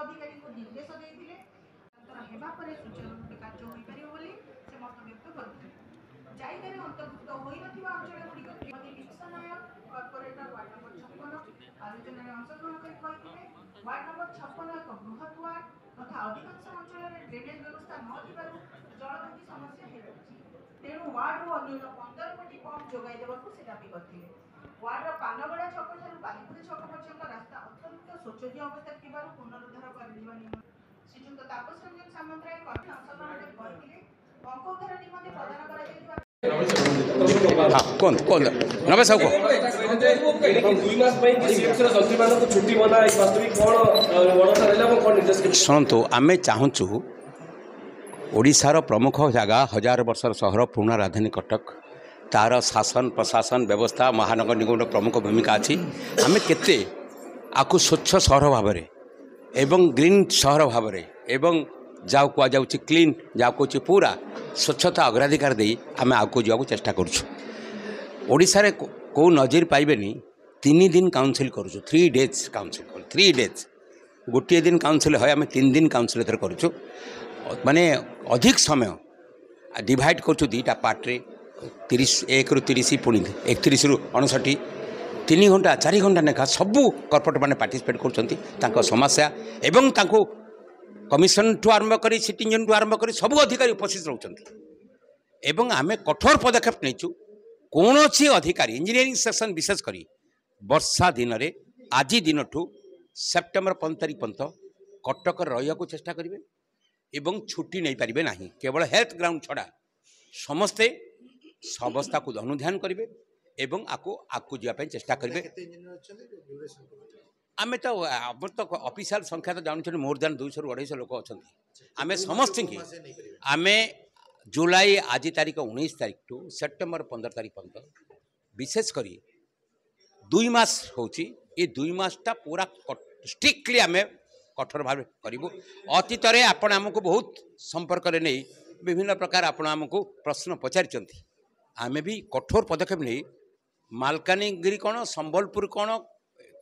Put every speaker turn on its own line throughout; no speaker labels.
अधिकारी को निर्देश देते कार्य हो मत व्यक्त करते जायगार अंतर्भुक्त होता अंचल गुड़िक नायक कर्पोरेटर वार्ड नंबर 56 आलोचन अंशग्रहण कर वार्ड नंबर 56 एक बृहत वार्ड तथा अधिकांश अंचल ड्रेनेज व्यवस्था नथिबार जलवृद्धि समस्या है तेणु वार्ड अन्य 15 कोटी पंप जोगाई देवाक से दाबी करते वार्ड पानगड़ा छक ठार बालीपुरी छक पर्यंत रास्ता अत्यंत शोचनीय अवस्था थी पुनरुद्धार कर श्रीजुक्त तापस रंजन सामंतराय कर्मी अंशग्रहण करते पंप उद्धार निमंते प्रदान कर
शुणु आम चाहूँ ओडिशार प्रमुख जगह 1000 वर्षर सहर पुराना राजधानी कटक तार शासन प्रशासन व्यवस्था महानगर निगम प्रमुख भूमिका अच्छी आम केते आपको स्वच्छ सहर भाव एवं ग्रीन सहर भाव एवं जाओ कह जाऊँ क्लीन जाओ कह पूरा स्वच्छता अग्राधिकार दे आम आगे जावाक चेष्टा करुशारे कौ नजर पाइबेनी 3 दिन काउनसिल करुँ 3 डेज काउनसिल कर 3 डेज गोटे दिन काउनसिल है आम 3 दिन काउनसिल करुँ माने अधिक समय डिवाइड करुँ 2टा पार्ट्रे 1 ରୁ 30 पुणी 31 ରୁ 59 3 घंटा 4 घंटा लेखा सबू कॉर्पोरेट मैंने पार्टिसिपेट कर समस्या एवं कमिशन ठू आरंभ कर सिटीजन ठू आरंभ कर सबू अधिकारी उपस्थित रहते एवं आम कठोर पदक्षेप नहीं कौन अधिकारी इंजीनियरिंग सेक्शन विशेषकर वर्षा दिन में आज दिन ठू सेप्टेम्बर 15 तारिख पर्यंत कटक रहा चेष्टा करेंगे एवं छुट्टी नहीं पारे ना केवल हेल्थ ग्राउंड छड़ा समस्ते अवस्था को अनुध्यान करेंगे एवं आकु जावाई चेष्टा करेंगे आम तो ऑफिशियल संख्या तो जानते मोर देन 200 ରୁ 250 लोक अच्छा आम समस्त आम जुलाई आज तारीख 19 तारीख टू सेप्टेम्बर 15 तारीख पर्यंत विशेषकर 2 मास होची ये 2 मासटा पूरा स्ट्रिक्टली आम कठोर भाव करूँ अतीत आपण आमको बहुत संपर्क नहीं विभिन्न प्रकार आपण आमको प्रश्न पचारि आम भी कठोर पदक्षेप नहीं मालकानगिरी कौन संबलपुर कौन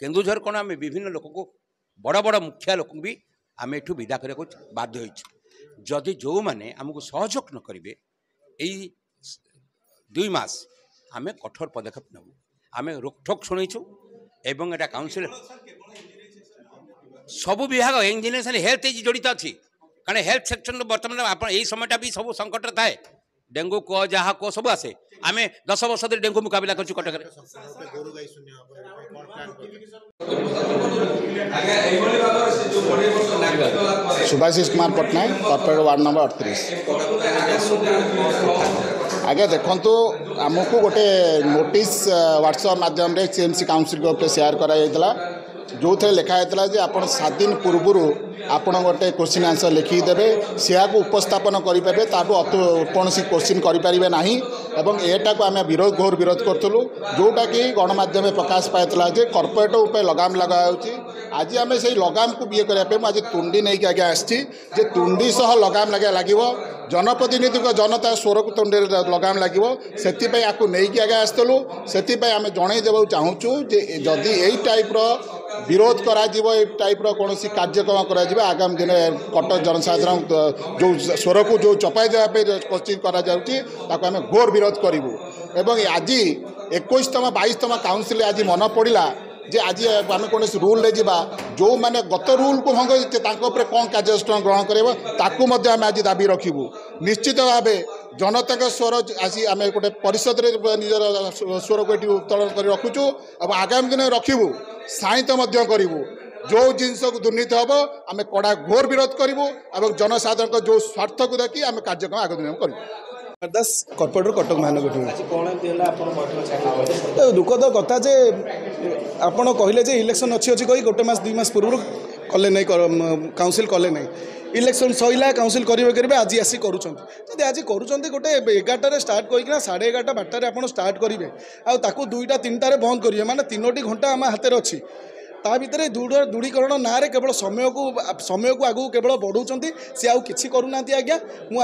केन्दुझर कौन आम विभिन्न लोक को बड़ बड़ मुखिया लोक भी आम एठू विदा करने बाध्य हो जदि जो मैंने आमको सहयोग न करेंगे यही 2 मास आम कठोर पदक्षेप नबू आम रोकठोक शुणु एवं एटा काउंसिल सबू विभाग इंजीनियर हेल्थ जड़ित अच्छी कारण हेल्थ सेक्शन बर्तमान आप समयटा भी सब संकट थाए डेंगू कह जहाँ कह सब आसे आम 10 वर्ष धरी डेंगू मुकाबला कर Cuttack
Subhashish Kumar Pattnaik corporate ward number 38 आगे देखो आमको गोटे नोटिस व्हाट्सएप माध्यम सीएमसी काउंसिल को शेयर कराइला जो थे लिखाई जे आप 7 दिन पूर्व आपण गोटे क्वेश्चन आंसर लिखिदेवे सिया को उपस्थापन करेंगे कौन क्वेश्चन करें ना एवं एटा को आम विरोध घोर विरोध करूँ जोटा कि गणमाध्यम प्रकाश पाई जे कॉर्पोरेट उपर लगाम लगा आज आम से लगाम को ये करने आज तुंडी नहीं आगे आसी तुंडी सह लगाम लगे जनप्रतिनिधि जनता स्वर को तुंडी लगाम लगे से आपको नहीं आगे आसलु से आम जनईदेव चाहूँ जदि यही टाइप विरोध करा टाइप कौन कार्यक्रम करा आगामी दिन कटक जनसाधारण जो स्वर को जो चपाई देवाई कोशिश करा घोर विरोध करूँ एवं आज 21तम 22तम काउंसिल आज मन पड़ा जे आज आम कौन रूल जा जो मैंने गत रूल को भंग कौन कार्यानुष्ठान ग्रहण कर आम आज दाबी रखू निश्चित भाव जनता का स्वर आसी आम गोटे परिषद निजर स्वर को ये उत्तोलन कर रखुचु और आगामी दिन रखू साइंत करूँ जो जिनस को दुर्नीति हम आम कड़ा घोर विरोध करूँ और जनसाधारण जो स्वार्थ को देखिए आम कार्यक्रम आगामी दिन करूँ
दास कॉर्पोरेटर कटक महानगर दुखद कथा जे आपण कहले जे इलेक्शन अच्छी अच्छी कही गोटे मास 2 मास पूर्व कले नहीं काउंसिल कले नहीं इलेक्शन सैला काउंसिल करेंगे आज आसी करुँच आज करुँच गोटे 11टार स्टार्ट करना 11:30 12टार आप स्टार्ट करेंगे आउ 2टा 3टार बंद करेंगे माने 3टी घंटा आम हाथ अच्छी ତା ଭିତରେ ଦୃଢ଼ୀକରଣ ନାଁରେ କେବଳ ସମୟକୁ ଆଗକୁ କେବଳ ବଢ଼ାଉଛନ୍ତି, ସେ ଆଉ କିଛି କରୁନାହାନ୍ତି। ଆଜ୍ଞା ମୁଁ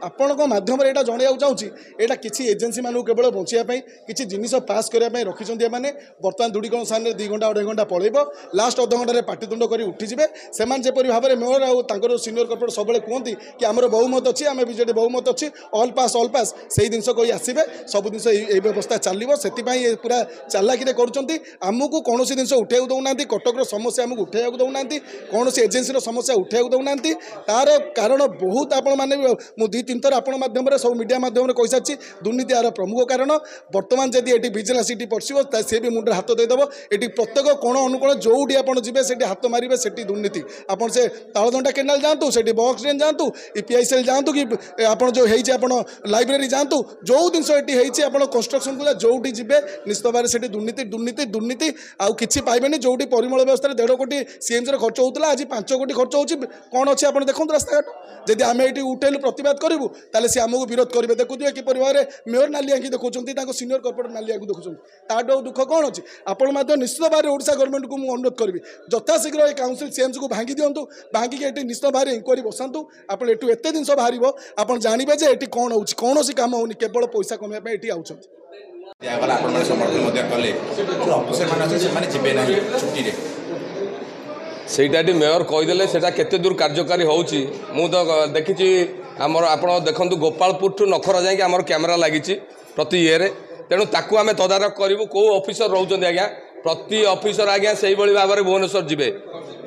ଆପଣଙ୍କ ମାଧ୍ୟମରେ ଏଇଟା ଜଣାଇବାକୁ ଚାହୁଁଛି, ଏଇଟା କିଛି ଏଜେନ୍ସି ମାନଙ୍କୁ କେବଳ ବଞ୍ଚିବା ପାଇଁ କିଛି ଜିନିଷ ପାସ୍ କରିବା ପାଇଁ ରଖିଛନ୍ତି ଏମାନେ। ବର୍ତ୍ତମାନ ଦୃଢ଼ୀକରଣ ସାମନାରେ 2 ଘଣ୍ଟା 2.5 ଘଣ୍ଟା ପଳେଇବ, ଲାଷ୍ଟ ଅଧଘଣ୍ଟାରେ ପାଟିତୁଣ୍ଡ କରି ଉଠିଯିବେ। ସେମାନେ ଯେପରି ଭାବରେ ମେୟର ଆଉ ତାଙ୍କର ସିନିୟର କର୍ପୋରେଟ୍ ସବୁବେଳେ କୁହନ୍ତି କି ଆମର ବହୁମତ ଅଛି, ଆମେ ବିଜେଡ଼ି ବହୁମତ ଅଛି, ଅଲ୍ ପାସ୍ ସେଇ ଜିନିଷ କହି ଆସିବେ। ସବୁ ଜିନିଷ এই ବ୍ୟବସ୍ଥା ଚାଲିବ। ସେଥିପାଇଁ ପୁରା ଚାଲାକିରେ କରୁଛନ୍ତି। ଆମକୁ କୌଣସି ଜିନିଷ ଉଠାଇବାକୁ ଦେଉନାହାନ୍ତି, କଟକର ସମସ୍ୟା ଆମକୁ ଉଠାଇବାକୁ ଦେଉନାହାନ୍ତି, କୌଣସି ଏଜେନ୍ସିର ସମସ୍ୟା ଉଠାଇବାକୁ ଦେଉନାହାନ୍ତି। ତାର କାରଣ ବହୁତ ଆପଣମାନେ ମୁଁ 2-3 ଥର ଆପଣ ମାଧ୍ୟମରେ ସବୁ ମିଡ଼ିଆ ମାଧ୍ୟମରେ କହିସାରିଛି, ଦୁର୍ନୀତି ଏହାର ପ୍ରମୁଖ କାରଣ। ବର୍ତ୍ତମାନ ଯଦି ଏଠି ଭିଜିଲାନ୍ସ ଏଠି ପଶିବ ସେ ବି ମୁଣ୍ଡରେ ହାତ ଦେଇଦେବ। ଏଠି ପ୍ରତ୍ୟେକ କୋଣ ଅନୁକୋଣ ଯେଉଁଠି ଆପଣ ଯିବେ ସେଠି ହାତ ମାରିବେ, ସେଠି ଦୁର୍ନୀତି। ଆପଣ ସେ ତାଳଦଣ୍ଡା କେନାଲ ଯାଆନ୍ତୁ, ସେଠି ବକ୍ସ ଡ୍ରେନ୍ ଯାଆନ୍ତୁ, PICL ଯାଆନ୍ତୁ, କି ଆପଣ ଯେଉଁ ହେଇଛି ଆପଣ ଲାଇବ୍ରେରୀ ଯାଆନ୍ତୁ, ଯେଉଁ ଜିନିଷ ଏଠି ହେଇଛି ଆପଣ କନଷ୍ଟ୍ରକ୍ସନକୁ ଯେଉଁଠି ଯିବେ ନିଶ୍ଚିତ ଭାବରେ ସେଠି ଦୁର୍ନୀତି ଆଉ କିଛି ପାଇବେନି। ଯେଉଁଠି ପରିମଳ ବ୍ୟବସ୍ଥାରେ 1.5 କୋଟି CMCର ଖର୍ଚ୍ଚ ହେଉଥିଲା, ଆଜି 5 କୋଟି ଖର୍ଚ୍ଚ ହେଉଛି। କ'ଣ ଅଛି ଆପଣ ଦେଖନ୍ତୁ ରାସ୍ତାଘାଟ। ଯଦି ଆମେ ଏଠି ଉଠେଇଲୁ ପ୍ରତିବାଦ କରିବୁ ତାହେଲେ ସେ ଆମକୁ ବିରୋଧ କରିବେ। ଦେଖୁଥିବେ କିପରି ଭାବରେ ମେୟର ନାଲି ଆଙ୍କି ଦେଖାଉଛନ୍ତି, ତାଙ୍କ ସିନିୟର କର୍ପୋରେଟ୍ ନାଲି ଆଙ୍କି ଦେଖୁଛନ୍ତି। ତାଠୁ ଆଉ ଦୁଃଖ କ'ଣ ଅଛି? ଆପଣ ମଧ୍ୟ ନିଶ୍ଚିତ ଭାବରେ ଓଡ଼ିଶା ଗଭର୍ଣ୍ଣମେଣ୍ଟକୁ ମୁଁ ଅନୁରୋଧ କରିବି, ଯଥାଶୀଘ୍ର ଏ କାଉନସିଲ୍ CMCକୁ ଭାଙ୍ଗି ଦିଅନ୍ତୁ। ଭାଙ୍ଗିକି ଏଠି ନିଶ୍ଚିତ ଭାବରେ ଇନକ୍ୱାରି ବସାନ୍ତୁ। ଆପଣ ଏଠୁ ଏତେ ଜିନିଷ ବାହାରିବ, ଆପଣ ଜାଣିବେ ଯେ ଏଠି କ'ଣ ହେଉଛି। କୌଣସି କାମ ହେଉନି, କେବଳ ପଇସା କମାଇବା ପାଇଁ ଏଠି ଆଉଛନ୍ତି।
ଦିଆଗଲା ଆପଣମାନେ ସମର୍ଥନ ମଧ୍ୟ କଲେ, ଅଫିସରମାନେ ଅଛନ୍ତି ସେମାନେ ଯିବେ ନାହିଁ ଛୁଟିରେ।
ସେଇଟା ମେୟର କହିଦେଲେ ସେଟା କେତେ ଦୂର କାର୍ଯ୍ୟକାରୀ ହେଉଛି ମୁଁ ତ ଦେଖିଛି। ଆପଣ ଦେଖନ୍ତୁ ଗୋପାଳପୁରଠୁ ନଖରା ଯାଇକି ଆମର କ୍ୟାମେରା ଲାଗିଛି ପ୍ରତି ଇଏରେ। ତେଣୁ ତାକୁ ଆମେ ତଦାରଖ କରିବୁ। କେଉଁ ଅଫିସର ରହୁଛନ୍ତି ଆଜ୍ଞା, ପ୍ରତି ଅଫିସର ଆଜ୍ଞା ସେଇଭଳି ଭାବରେ ଭୁବନେଶ୍ୱର ଯିବେ।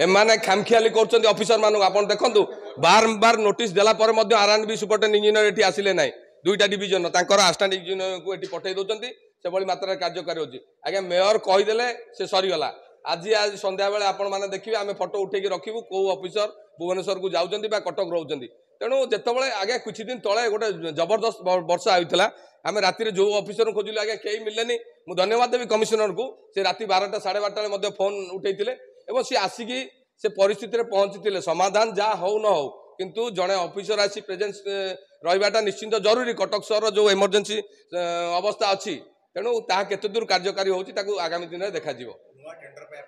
ଏମାନେ ଖାମଖିଆଲି କରୁଛନ୍ତି ଅଫିସରମାନଙ୍କୁ। ଆପଣ ଦେଖନ୍ତୁ ବାରମ୍ବାର ନୋଟିସ୍ ଦେଲା ପରେ ମଧ୍ୟ R&B ସୁପରିଟେଣ୍ଡେଣ୍ଟ ଇଞ୍ଜିନିୟର ଏଠି ଆସିଲେ ନାହିଁ। 2ଟା ଡିଭିଜନ ତାଙ୍କର ଆସିଷ୍ଟାଣ୍ଟ ଇଞ୍ଜିନିୟରଙ୍କୁ ଏଠି ପଠାଇ ଦେଉଛନ୍ତି। ସେଭଳି ମାତ୍ରାରେ କାର୍ଯ୍ୟକାରୀ ହେଉଛି। ଆଜ୍ଞା ମେୟର କହିଦେଲେ ସେ ସରିଗଲା। ଆଜି ସନ୍ଧ୍ୟାବେଳେ ଆପଣମାନେ ଦେଖିବେ, ଆମେ ଫଟୋ ଉଠେଇକି ରଖିବୁ କେଉଁ ଅଫିସର ଭୁବନେଶ୍ୱରକୁ ଯାଉଛନ୍ତି ବା କଟକ ରହୁଛନ୍ତି। ତେଣୁ ଯେତେବେଳେ ଆଜ୍ଞା କିଛି ଦିନ ତଳେ ଗୋଟେ ଜବରଦସ୍ତ ବର୍ଷା ହୋଇଥିଲା, ଆମେ ରାତିରେ ଯେଉଁ ଅଫିସରଙ୍କୁ ଖୋଜିଲୁ ଆଜ୍ଞା କେହି ମିଳିଲେନି। ମୁଁ ଧନ୍ୟବାଦ ଦେବି କମିଶନରକୁ, ସେ ରାତି 12ଟା 12:30 ମଧ୍ୟ ଫୋନ୍ ଉଠେଇଥିଲେ ଏବଂ ସେ ଆସିକି ସେ ପରିସ୍ଥିତିରେ ପହଞ୍ଚିଥିଲେ। ସମାଧାନ ଯାହା ହଉ ନ ହଉ, କିନ୍ତୁ ଜଣେ ଅଫିସର ଆସି ପ୍ରେଜେନ୍ସ ରହିବାଟା ନିଶ୍ଚିନ୍ତ ଜରୁରୀ। କଟକ ସହର ଯେଉଁ ଏମର୍ଜେନ୍ସି ଅବସ୍ଥା ଅଛି, ତେଣୁ ତାହା କେତେ ଦୂର କାର୍ଯ୍ୟକାରୀ ହେଉଛି ତାକୁ ଆଗାମୀ ଦିନରେ ଦେଖାଯିବ।
ନୂଆ ଟେଣ୍ଡର ପାଇଁ